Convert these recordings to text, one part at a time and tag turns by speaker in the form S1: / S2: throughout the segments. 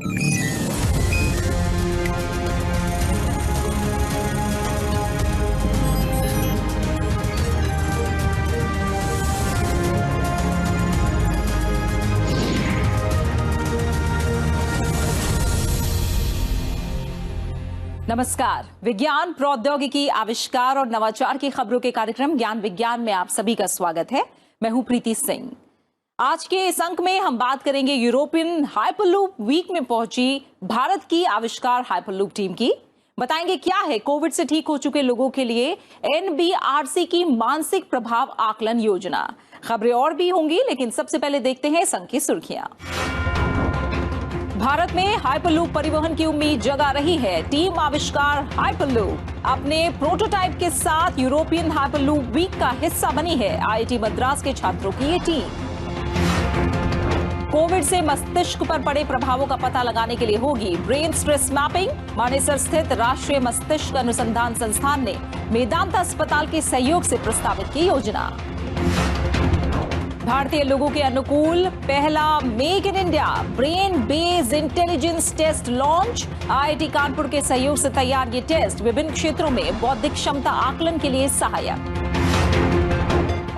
S1: नमस्कार। विज्ञान, प्रौद्योगिकी, आविष्कार और नवाचार की खबरों के कार्यक्रम ज्ञान विज्ञान में आप सभी का स्वागत है। मैं हूं प्रीति सिंह। आज के इस अंक में हम बात करेंगे यूरोपियन हाइपरलूप वीक में पहुंची भारत की आविष्कार हाइपरलूप टीम की। बताएंगे क्या है कोविड से ठीक हो चुके लोगों के लिए NBRC की मानसिक प्रभाव आकलन योजना। खबरें और भी होंगी, लेकिन सबसे पहले देखते हैं इस अंक की सुर्खियां। भारत में हाइपरलूप परिवहन की उम्मीद जगा रही है। टीम आविष्कार हाइपरलूप अपने प्रोटोटाइप के साथ यूरोपियन हाइपरलूप वीक का हिस्सा बनी है। IIT मद्रास के छात्रों की ये टीम कोविड से मस्तिष्क पर पड़े प्रभावों का पता लगाने के लिए होगी ब्रेन स्ट्रेस मैपिंग। मानेसर स्थित राष्ट्रीय मस्तिष्क अनुसंधान संस्थान ने मेदांता अस्पताल के सहयोग से प्रस्तावित की योजना। भारतीय लोगों के अनुकूल पहला make in India brain based intelligence test launch. IIT Kanpur के सहयोग से तैयार ये टेस्ट विभिन्न क्षेत्रों में बौद्धिक क्षमता आकलन के लिए सहायक।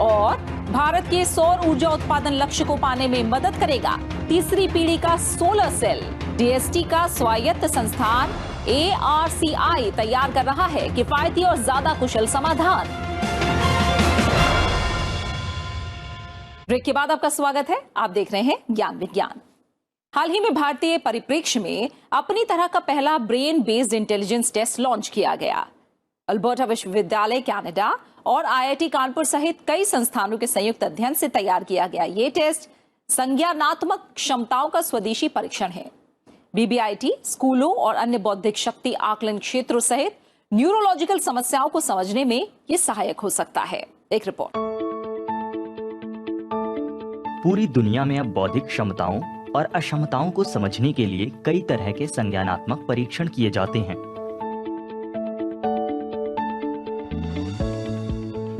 S1: और भारत के सौर ऊर्जा उत्पादन लक्ष्य को पाने में मदद करेगा तीसरी पीढ़ी का सोलर सेल। DST का स्वायत्त संस्थान ARCI तैयार कर रहा है किफायती और ज्यादा कुशल समाधान। ब्रेक के बाद आपका स्वागत है। आप देख रहे हैं ज्ञान विज्ञान। हाल ही में भारतीय परिप्रेक्ष्य में अपनी तरह का पहला brain based intelligence test launch किया गया। अल्बर्टा विश्वविद्यालय कनाडा और IIT कानपुर सहित कई संस्थानों के संयुक्त अध्ययन से तैयार किया गया ये टेस्ट संज्ञानात्मक क्षमताओं का स्वदेशी परीक्षण है। BBIT स्कूलों और अन्य बौद्धिक शक्ति आकलन क्षेत्रों सहित न्यूरोलॉजिकल समस्याओं को समझने में ये सहायक हो सकता है। एक रिपोर्ट।
S2: पूरी दुनिया में अब बौद्धिक क्षमताओं और अक्षमताओं को समझने के लिए कई तरह के संज्ञानात्मक परीक्षण किए जाते हैं।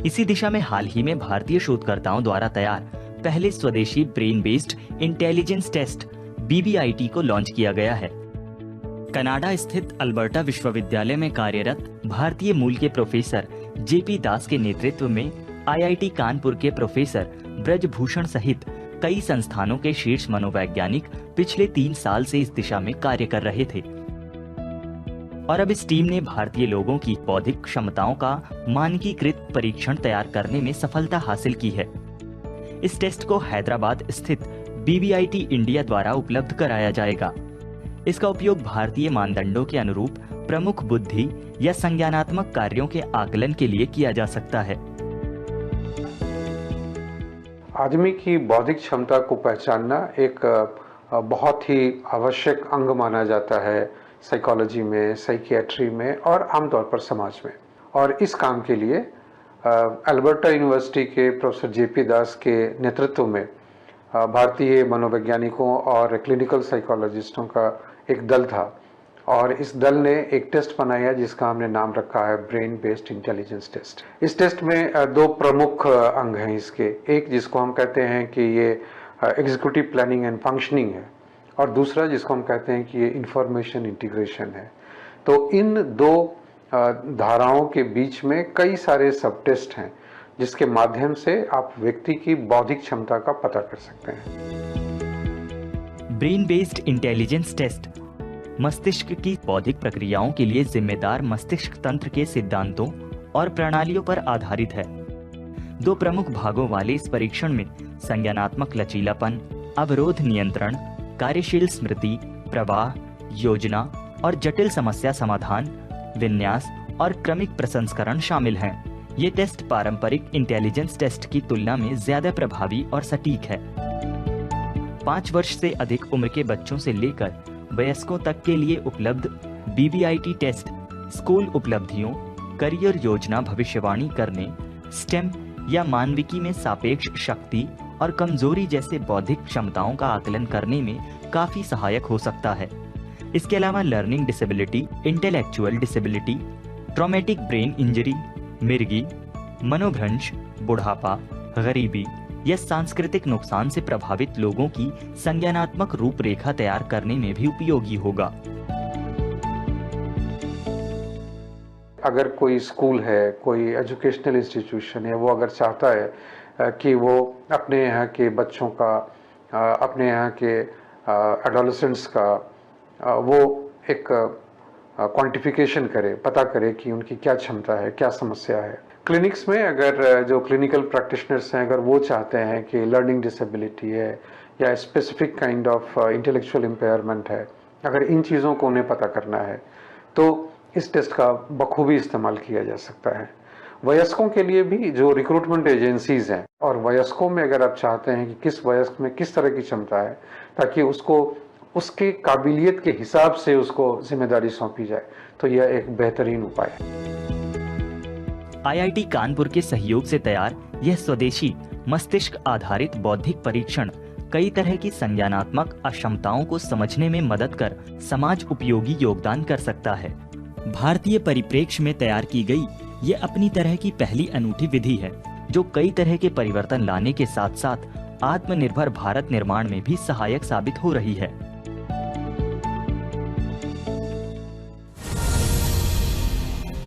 S2: इसी दिशा में हाल ही में भारतीय शोधकर्ताओं द्वारा तैयार पहले स्वदेशी brain based intelligence test BBIT को लॉन्च किया गया है। कनाडा स्थित अल्बर्टा विश्वविद्यालय में कार्यरत भारतीय मूल के प्रोफेसर JP दास के नेतृत्व में IIT कानपुर के प्रोफेसर ब्रजभूषण सहित कई संस्थानों के शीर्ष मनोवैज्ञानिक पिछले 3 साल से इस दिशा में कार्य कर रहे थे और अब इस टीम ने भारतीय लोगों की बौद्धिक क्षमताओं का मानकीकृत परीक्षण तैयार करने में सफलता हासिल की है। इस टेस्ट को हैदराबाद स्थित BBIT इंडिया द्वारा उपलब्ध कराया जाएगा। इसका उपयोग भारतीय मानदंडों के अनुरूप प्रमुख बुद्धि या संज्ञानात्मक कार्यों के आकलन के लिए किया जा सकता है।
S3: आदमी की बौद्धिक क्षमता को पहचानना एक बहुत ही आवश्यक अंग माना जाता है साइकोलॉजी में, साइकियाट्री में और आमतौर पर समाज में। और इस काम के लिए अल्बर्टा यूनिवर्सिटी के प्रोफेसर JP दास के नेतृत्व में भारतीय मनोवैज्ञानिकों और क्लिनिकल साइकोलॉजिस्टों का एक दल था और इस दल ने एक टेस्ट बनाया जिसका हमने नाम रखा है ब्रेन बेस्ड इंटेलिजेंस टेस्ट। इस टेस्ट में 2 प्रमुख अंग हैं इसके। एक जिसको हम कहते हैं कि ये एग्जीक्यूटिव प्लानिंग एंड फंक्शनिंग है और दूसरा जिसको हम कहते हैं कि ये इंफॉर्मेशन इंटीग्रेशन है। तो इन 2 धाराओं के बीच में कई सारे सब टेस्ट हैं जिसके माध्यम से आप व्यक्ति की बौद्धिक क्षमता का पता कर सकते हैं।
S2: ब्रेन बेस्ड इंटेलिजेंस टेस्ट मस्तिष्क की बौद्धिक प्रक्रियाओं के लिए जिम्मेदार मस्तिष्क तंत्र के सिद्धांतों और प्रणालियों पर आधारित है। 2 प्रमुख भागों वाले इस परीक्षण में संज्ञानात्मक लचीलापन, अवरोध नियंत्रण, कार्यशील स्मृति, प्रवाह, योजना और जटिल समस्या समाधान, विन्यास और क्रमिक प्रसंस्करण शामिल हैं। ये टेस्ट पारंपरिक इंटेलिजेंस टेस्ट की तुलना में ज्यादा प्रभावी और सटीक है। 5 वर्ष से अधिक उम्र के बच्चों से लेकर वयस्कों तक के लिए उपलब्ध BBIT टेस्ट स्कूल उपलब्धियों, करियर योजना भविष्यवाणी करने, स्टेम या मानविकी में सापेक्ष शक्ति और कमजोरी जैसे बौद्धिक क्षमताओं का आकलन करने में काफी सहायक हो सकता है। इसके अलावा learning disability, intellectual disability, traumatic brain injury, मिर्गी, मनोभ्रंश, बुढ़ापा, गरीबी, यह सांस्कृतिक नुकसान से प्रभावित लोगों की संज्ञानात्मक रूपरेखा तैयार करने में भी उपयोगी होगा।
S3: अगर कोई स्कूल है, कोई एजुकेशनल इंस्टीट्यूशन है, वो अगर चाहता है कि वो अपने यहाँ के बच्चों का, अपने यहाँ के एडोलेसेंट्स का वो एक क्वांटिफिकेशन करे, पता करे कि उनकी क्या क्षमता है, क्या समस्या है। क्लिनिक्स में अगर जो क्लिनिकल प्रैक्टिशनर्स हैं, अगर वो चाहते हैं कि लर्निंग डिसेबिलिटी है या specific kind of intellectual impairment है, अगर इन चीज़ों को उन्हें पता करना है तो इस टेस्ट का बखूबी इस्तेमाल किया जा सकता है। वयस्कों के लिए भी जो रिक्रूटमेंट एजेंसीज हैं, और वयस्कों में अगर आप चाहते हैं कि किस वयस्क में किस तरह की क्षमता है, ताकि उसको उसके काबिलियत के हिसाब से उसको जिम्मेदारी सौंपी जाए, तो यह एक बेहतरीन उपाय है।
S2: IIT कानपुर के सहयोग से तैयार यह स्वदेशी मस्तिष्क आधारित बौद्धिक परीक्षण कई तरह की संज्ञानात्मक अक्षमताओं को समझने में मदद कर समाज उपयोगी योगदान कर सकता है। भारतीय परिप्रेक्ष्य में तैयार की गई ये अपनी तरह की पहली अनूठी विधि है, जो कई तरह के परिवर्तन लाने के साथ साथ आत्मनिर्भर भारत निर्माण में भी सहायक साबित हो रही है।